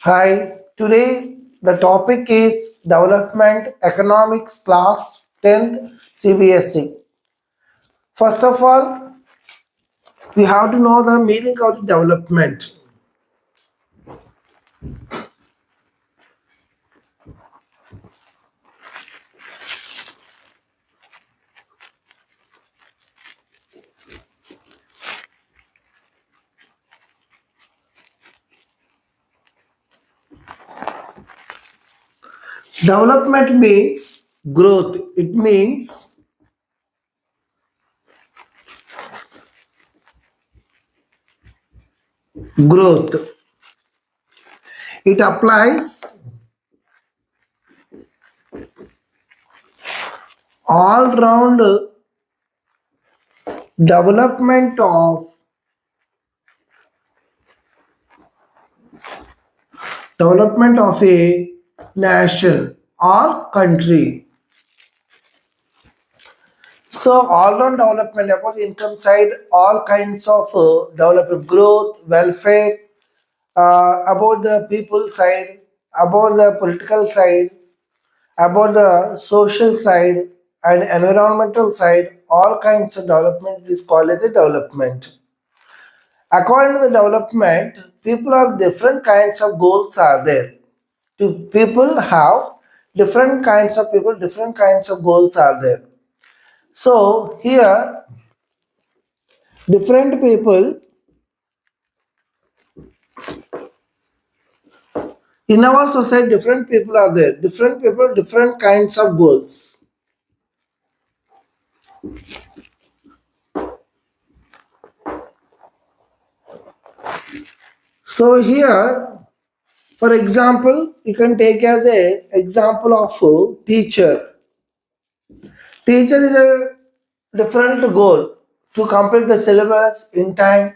Hi, today the topic is Development Economics Class 10th CBSE. First of all, we have to know the meaning of the development. Development means growth. It means growth. It applies all round development of a nation or country. So all-round development about the income side, all kinds of development, growth, welfare, about the people side, about the political side, about the social side and environmental side, all kinds of development is called as a development. According to the development, people have different kinds of goals are there. People have different kinds of goals are there. So here different people in our society, different people are there, different people, different kinds of goals. So here, for example, you can take as a example of a teacher. Teacher is a different goal to complete the syllabus in time,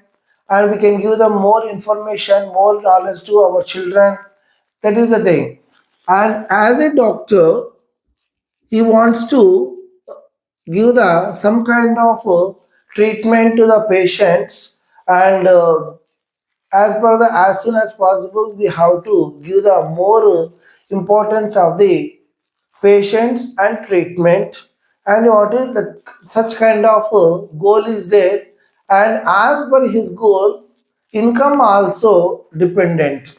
and we can give them more information, more knowledge to our children. That is the thing. And as a doctor, he wants to give the some kind of treatment to the patients, and as soon as possible we have to give the more importance of the patients and treatment, and what is the such kind of goal is there, and as per his goal income also dependent.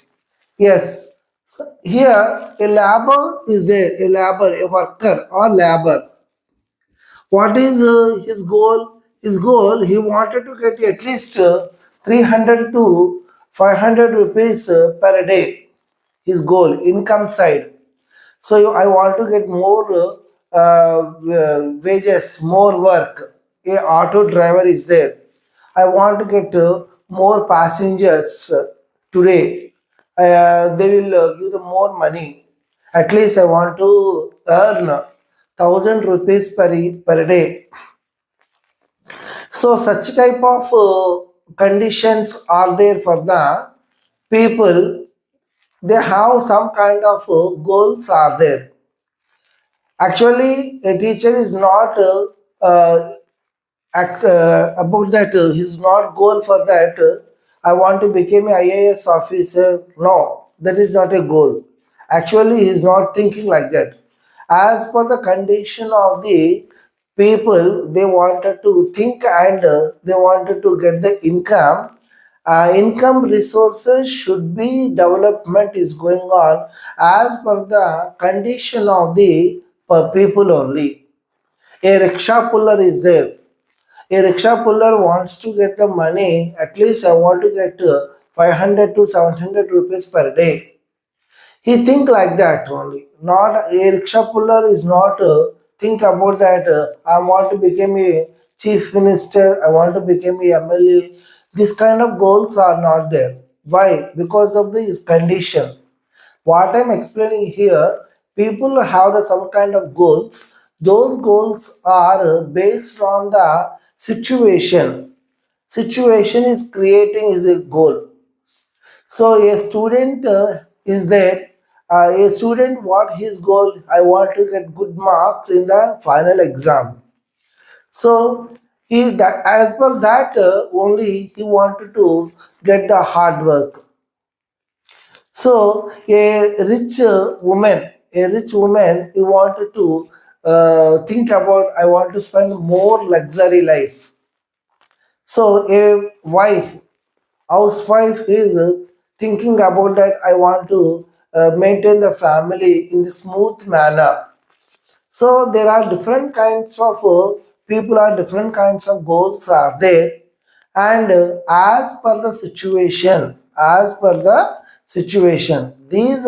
Yes, so here a labor is there, a labor, a worker or labor. What is his goal? His goal, he wanted to get at least 300 to 500 rupees per day. His goal, income side. So I want to get more wages, more work. A auto driver is there. I want to get more passengers today. They will give them more money. At least I want to earn 1,000 rupees per day. So such type of conditions are there for the people. They have some kind of goals are there. Actually, a teacher is not about that. His not goal for that. I want to become a IAS officer. No, that is not a goal. Actually, he is not thinking like that. As per the condition of the people, they wanted to think, and they wanted to get the income. Income resources should be development is going on as per the condition of the people only. A rickshaw puller is there. A rickshaw puller wants to get the money, at least I want to get 500 to 700 rupees per day. He think like that only. Not a rickshaw puller is not think about that. I want to become a chief minister. I want to become a MLA. This kind of goals are not there. Why? Because of this condition. What I'm explaining here, people have some kind of goals. Those goals are based on the situation. Situation is creating is a goal. So a student is there. A student, what his goal? I want to get good marks in the final exam. So he that as per that only he wanted to get the hard work. So a rich woman, you wanted to think about, I want to spend more luxury life. So a housewife is thinking about that, I want to maintain the family in the smooth manner. So there are different kinds of people, are different kinds of goals are there, and as per the situation, these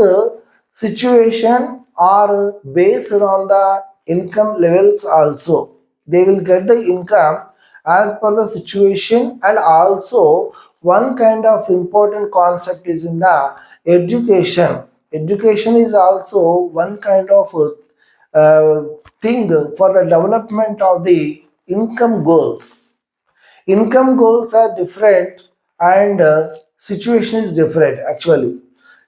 situation are based on the income levels also. They will get the income as per the situation, and also one kind of important concept is in the education. Education is also one kind of uh, thing for the development of the income goals. Income goals are different, and situation is different actually.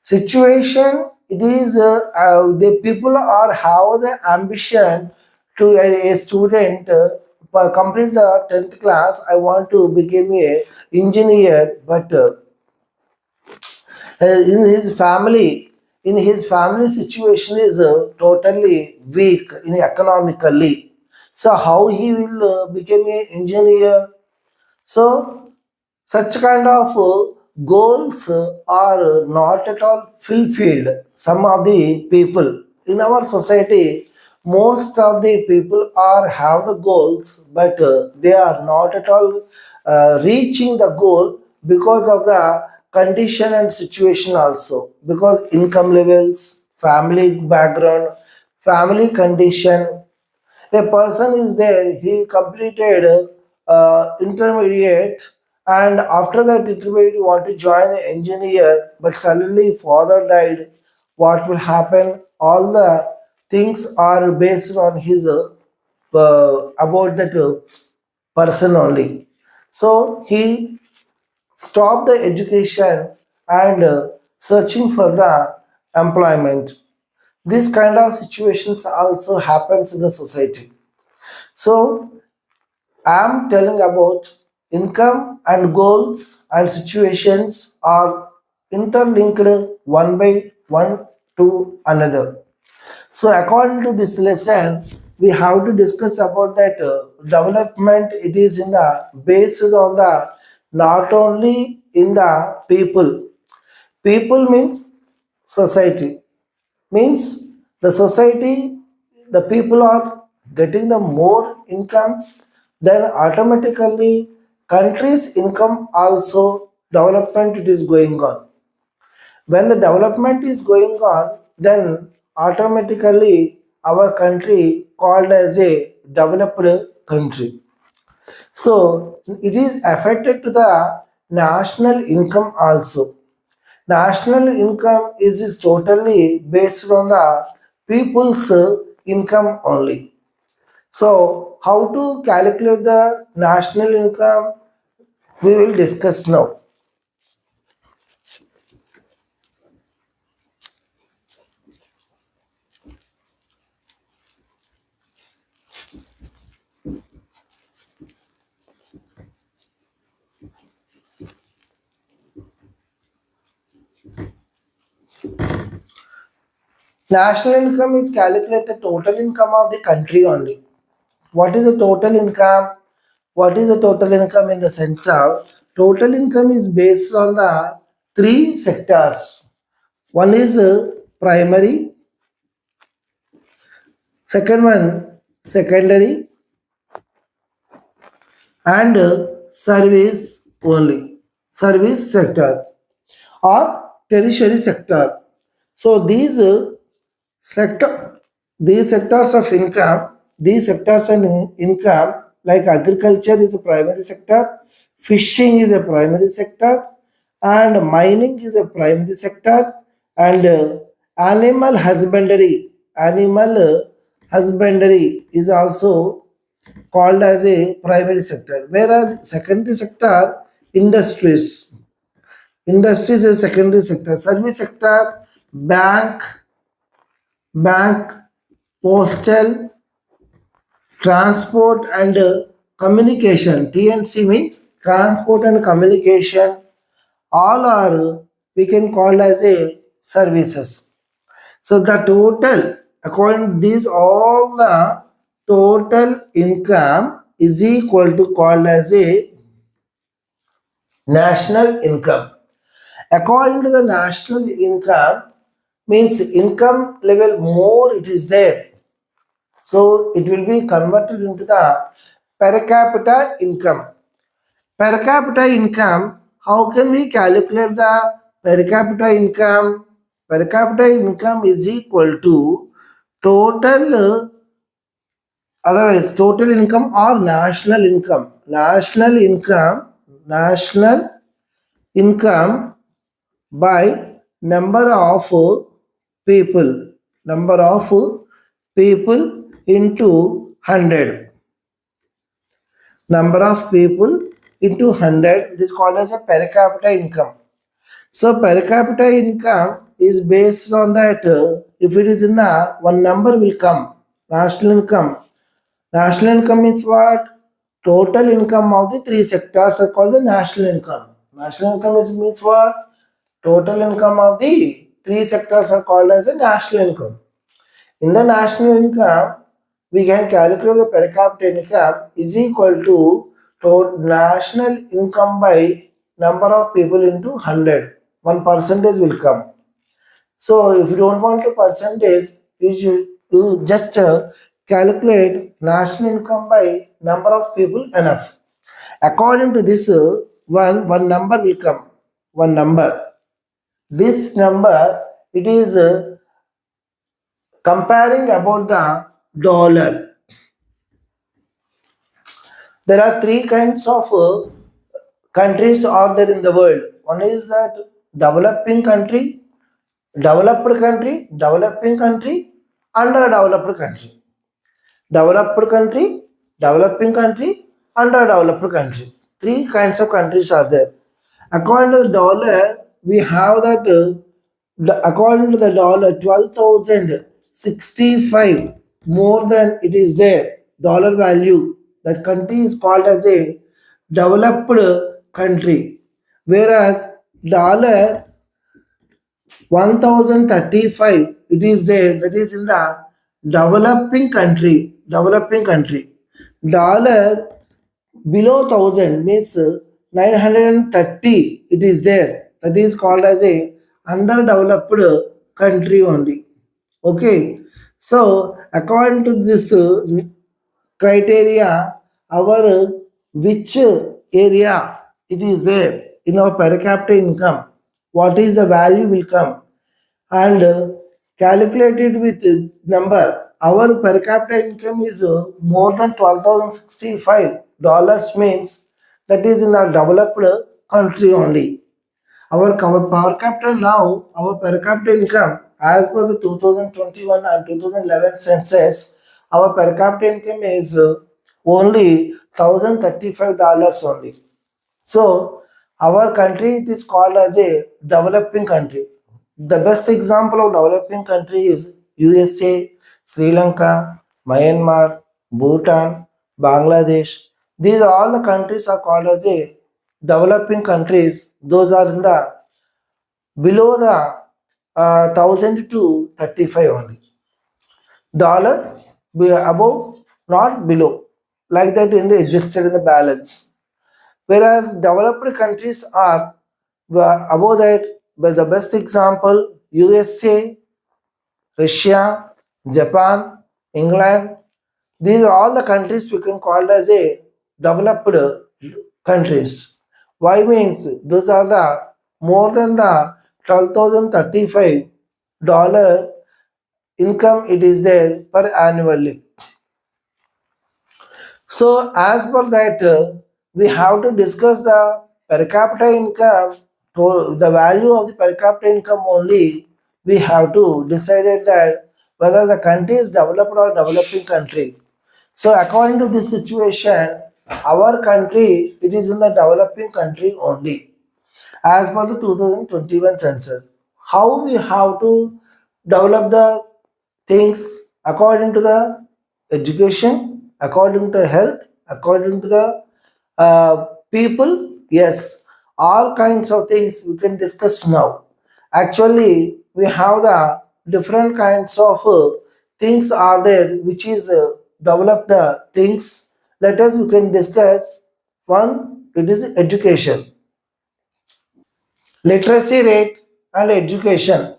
Situation, it is the people are have the ambition to a student complete the 10th class, I want to become a engineer, but in his family situation is totally weak in economically. So how he will become a engineer? So such kind of goals are not at all fulfilled. Some of the people in our society, most of the people are have the goals, but they are not at all reaching the goal because of the condition and situation also, because income levels, family background, family condition. A person is there, he completed intermediate, and after that intermediate he want to join the engineer, but suddenly father died. What will happen? All the things are based on his about that person only. So he stopped the education and searching for the employment. This kind of situations also happens in the society. So I'm telling about income and goals and situations are interlinked one by one to another. So according to this lesson, we have to discuss about that development. It is in the based on the not only in the people. People means society, means the society, the people are getting the more incomes, then automatically country's income also development it is going on. When the development is going on, then automatically our country called as a developed country. So it is affected to the national income also. National income is totally based on the people's income only. So how to calculate the national income, we will discuss now. National income is calculated total income of the country only. What is the total income? What is the total income in the sense of total income is based on the three sectors. One is primary, second one secondary, and service sector or tertiary sector. So sector these sectors of income, these sectors and income, like agriculture is a primary sector, fishing is a primary sector, and mining is a primary sector, and animal husbandry is also called as a primary sector, whereas secondary sector, industries industries is secondary sector, service sector, bank, bank, postal, transport and communication. TNC means transport and communication. All are we can call as a services. So the total, according to these, all the total income is equal to called as a national income. According to the national income, means income level more it is there. So it will be converted into the per capita income. Per capita income, how can we calculate the per capita income? Per capita income is equal to total, otherwise total income or national income. National income by number of people. Number of people into 100. Number of people into 100, it is called as a per capita income. So per capita income is based on that, if it is in the one number will come, national income. National income means what? Total income of the three sectors are called the national income. National income means what? Total income of the three sectors are called as a national income. In the national income, we can calculate the per capita income is equal to national income by number of people into 100. 1% will come. So if you don't want to percentage, you just calculate national income by number of people enough. According to this, one number will come. One number. This number, it is comparing about the dollar. There are three kinds of countries are there in the world. One is that developing country, developing country, underdeveloped country. Developed country, developing country, underdeveloped country. Three kinds of countries are there. According to the dollar, we have that, according to the dollar, 12,065 more than it is there, dollar value. That country is called as a developed country. Whereas dollar 1035 it is there, that is in the developing country. Dollar below 1000 means 930 it is there, that is called as a underdeveloped country only. Okay, so according to this criteria, our which area it is there in our per capita income, what is the value will come, and calculated with number. Our per capita income is more than 12,065 dollars means that is in a developed country only. Our per capita now, our per capita income as per the 2021 and 2011 census, our per capita income is only $1,035 only. So our country it is called as a developing country. The best example of developing country is USA, Sri Lanka, Myanmar, Bhutan, Bangladesh. These are all the countries are called as a developing countries. Those are in the below the 1000 to 35 only. Dollar above, not below. Like that in the adjusted in the balance. Whereas developed countries are above that. But the best example, USA, Russia, Japan, England. These are all the countries we can call as a developed countries. Why means those are the more than the 12,035 dollar income it is there per annually. So as per that, we have to discuss the per capita income, to the value of the per capita income only. We have to decide that whether the country is developed or developing country. So according to this situation, our country it is in the developing country only as per the 2021 census. How we have to develop the things according to the education, according to health, according to the people? Yes, all kinds of things we can discuss now. Actually, we have the different kinds of things are there which is develop the things. Let us we can discuss. One, it is education, literacy rate and education.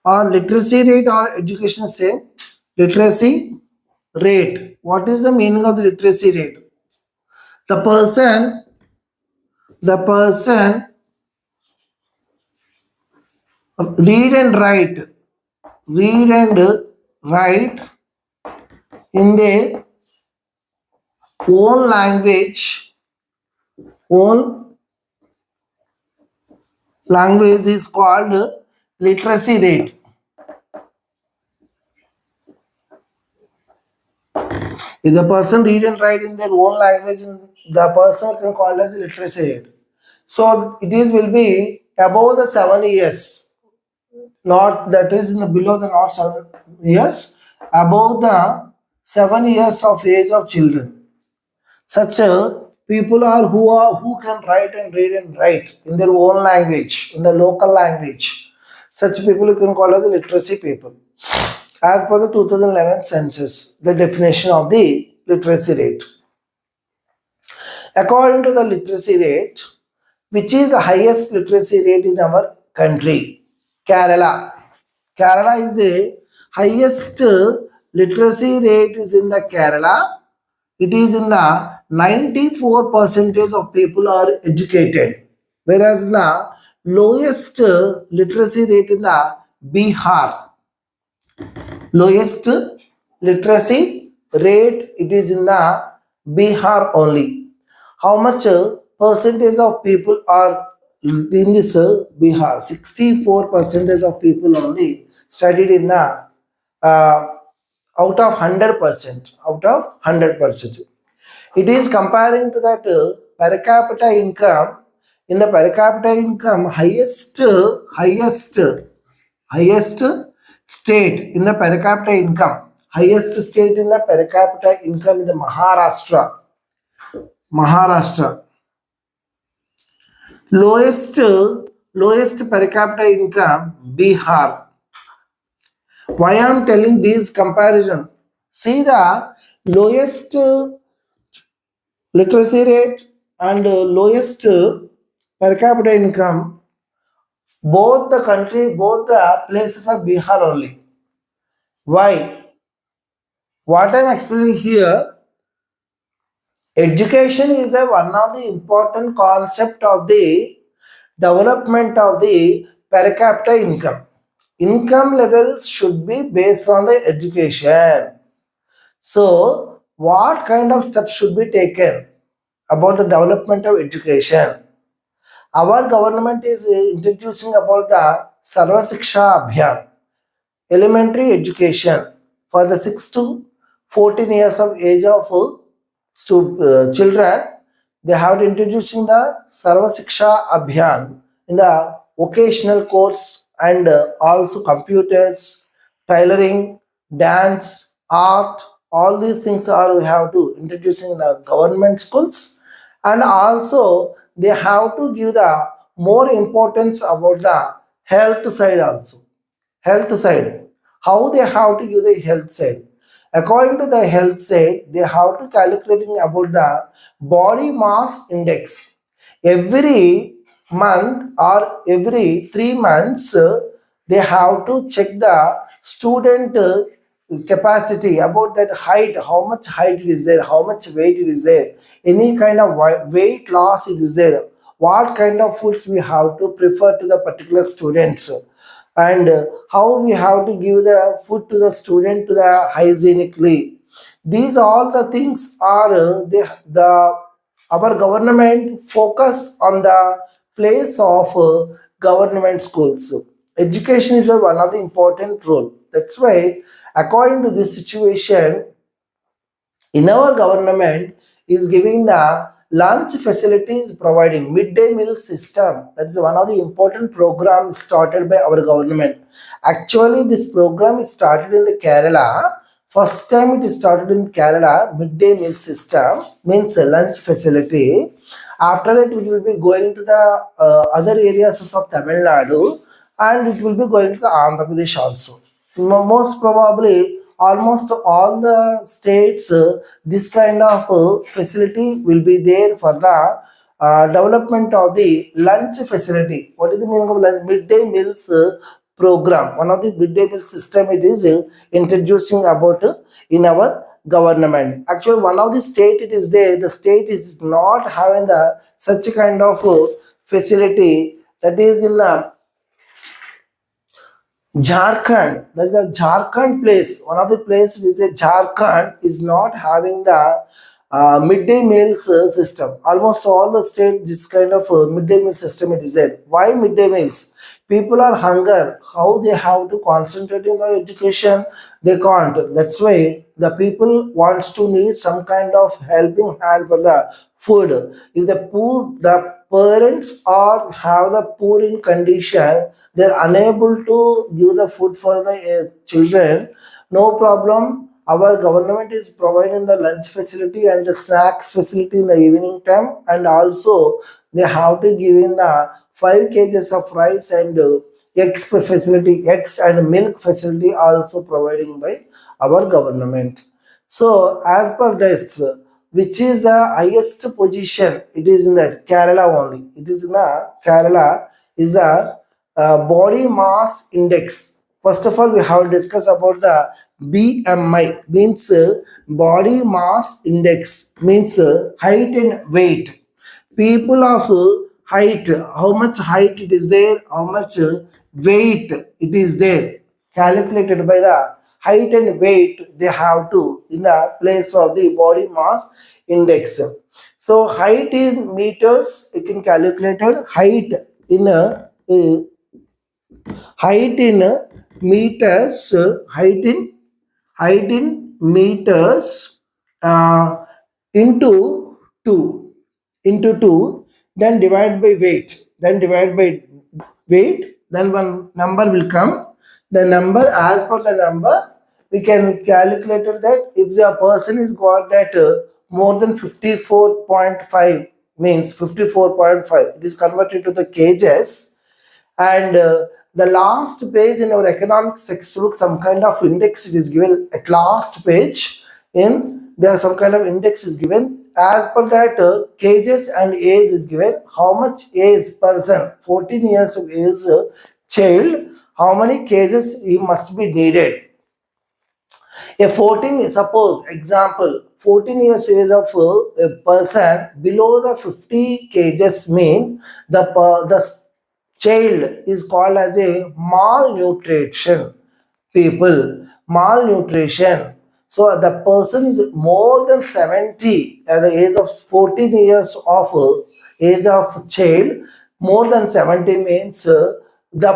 Or literacy rate or education same. Literacy rate. What is the meaning of the literacy rate? The person read and write, read and write in their own language. Own language is called literacy rate. If the person read and write in their own language, the person can call as literacy rate. So it is will be above the 7 years, not that is in the below the not 7 years, above the 7 years of age of children. Such people are who can write and read and write in their own language, in the local language. Such people you can call as the literacy people. As per the 2011 census, the definition of the literacy rate. According to the literacy rate, which is the highest literacy rate in our country? Kerala. Kerala is the highest literacy rate is in the Kerala. It is in the 94 percentage of people are educated, whereas the lowest literacy rate in the Bihar. Lowest literacy rate it is in the Bihar only. How much percentage of people are in this Bihar? 64 percentage of people only studied in the uh, out of 100%. Out of 100%. It is comparing to that per capita income. In the per capita income, highest state in the per capita income, highest state in the per capita income in the Maharashtra. Maharashtra. Lowest per capita income, Bihar. Why I am telling this comparison? See the lowest literacy rate and lowest per capita income, both the country, both the places are Bihar only. Why? What I am explaining here, education is the one of the important concept of the development of the per capita income. Income levels should be based on the education. So, what kind of steps should be taken about the development of education? Our government is introducing about the Sarva Shiksha Abhiyan, elementary education for the 6 to 14 years of age of children. They have introducing the Sarva Shiksha Abhiyan in the vocational course and also computers, tailoring, dance, art, all these things are we have to introducing in the government schools, and also they have to give the more importance about the health side also. Health side. How they have to give the health side? According to the health side, they have to calculating about the body mass index. Every month or every 3 months, they have to check the student capacity about that height, how much height it is there, how much weight it is there, any kind of weight loss it is there, what kind of foods we have to prefer to the particular students, and how we have to give the food to the student to the hygienically. These all the things are the our government focus on the place of government schools. Education is one of the important role. That's why, according to this situation, in our government is giving the lunch facilities, providing midday meal system. That is one of the important programs started by our government. Actually, this program is started in the Kerala. First time it is started in Kerala, midday meal system means a lunch facility. After that, it will be going to the other areas of Tamil Nadu. and it will be going to the Andhra Pradesh also. Most probably, almost all the states, this kind of facility will be there for the development of the lunch facility. What is the meaning of lunch? Midday meals program. One of the midday meal system it is introducing about in our government. Actually, one of the state it is there. The state is not having the such kind of facility, that is in Jharkhand. That is the Jharkhand place. One of the places is a Jharkhand is not having the midday meals system. Almost all the state this kind of midday meal system it is there. Why midday meals? People are hunger. How they have to concentrate in the education? They can't. That's why the people wants to need some kind of helping hand for the food. If the parents are have the poor in condition, they're unable to give the food for the children. No problem, our government is providing the lunch facility and the snacks facility in the evening time, and also they have to give in the 5 kgs of rice and eggs facility, eggs and milk facility also providing by our government. So as per this, which is the highest position, it is in the Kerala only. It is in the Kerala is the body mass index. First of all, we have discussed about the BMI, means body mass index, means height and weight. People of height, how much height it is there, how much weight it is there, calculated by the height and weight they have to in the place of the body mass index. So height in meters, you can calculate height in height in meters, height in meters into 2 into 2, then divide by weight, then one number will come. The number, as per the number, we can calculate that if the person is got that more than 54.5, means 54.5, it is converted to the kgs. And the last page in our economics textbook, some kind of index it is given at last page. In there some kind of index is given. As per that, kgs and age is given. How much age person, 14 years of age child, how many kgs he must be needed. A 14, suppose example, 14 years age of a person below the 50 kgs means the child is called as a malnutrition. People, malnutrition. So the person is more than 70 at the age of 14 years of age of child. More than 70 means the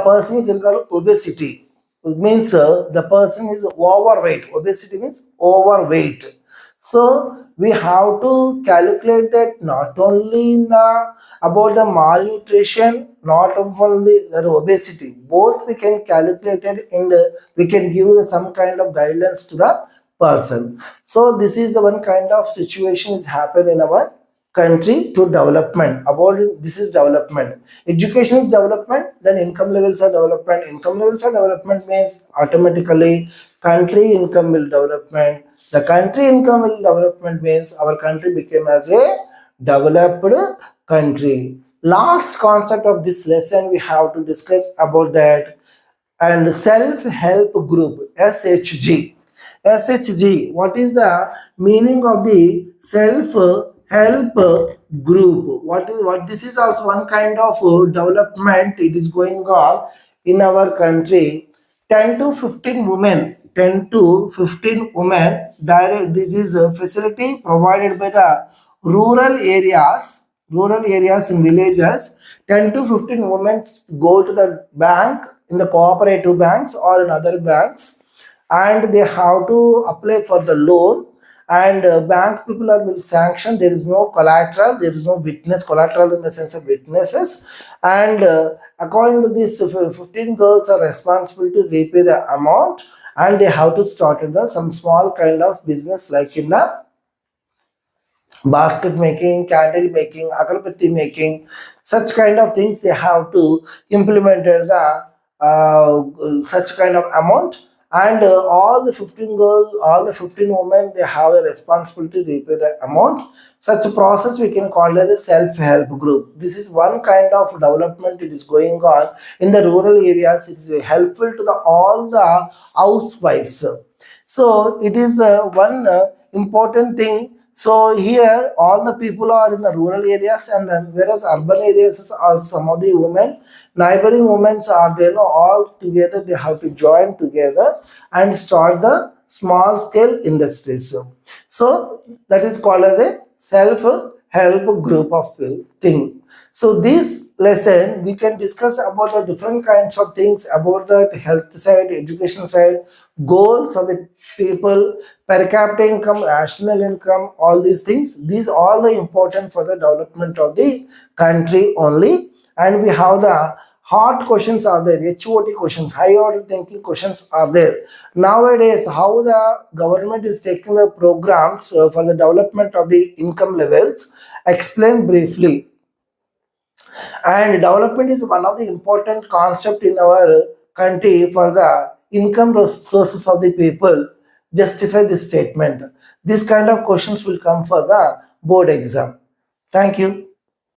person is called obesity. It means the person is overweight. Obesity means overweight. So we have to calculate that not only in the about the malnutrition, not only the obesity, both we can calculate it and we can give some kind of guidance to the person. So this is the one kind of situation is happen in our country to development. About this is development. Education is development, then income levels are development. Income levels are development means automatically country income will development. The country income will development means our country became as a developed country. Last concept of this lesson we have to discuss about that, and self-help group, SHG. SHG, what is the meaning of the self-help group? What this is also one kind of development it is going on in our country. 10 to 15 women, 10 to 15 women, direct, this is a facility provided by the rural areas in villages. 10 to 15 women go to the bank, in the cooperative banks or in other banks, and they have to apply for the loan, and bank people are will sanction. There is no collateral, there is no witness collateral in the sense of witnesses, and according to this 15 girls are responsible to repay the amount, and they have to start the some small kind of business like in the basket making, candle making, agarbatti making, such kind of things they have to implement the such kind of amount, and all the 15 girls, all the 15 women, they have a responsibility to repay the amount. Such a process we can call as a self-help group. This is one kind of development it is going on in the rural areas. It is helpful to the all the housewives. So it is the one important thing. So here all the people are in the rural areas, and then whereas urban areas are some of the women, neighboring women are there, no, all together they have to join together and start the small scale industries. So that is called as a self help group of thing. So this lesson we can discuss about the different kinds of things about the health side, education side, goals of the people, per capita income, national income, all these things. These all are important for the development of the country only. And we have the hard questions are there, HOT questions, high order thinking questions are there. Nowadays, how the government is taking the programs for the development of the income levels, explain briefly. And development is one of the important concept in our country for the income sources of the people. Justify this statement. This kind of questions will come for the board exam. Thank you.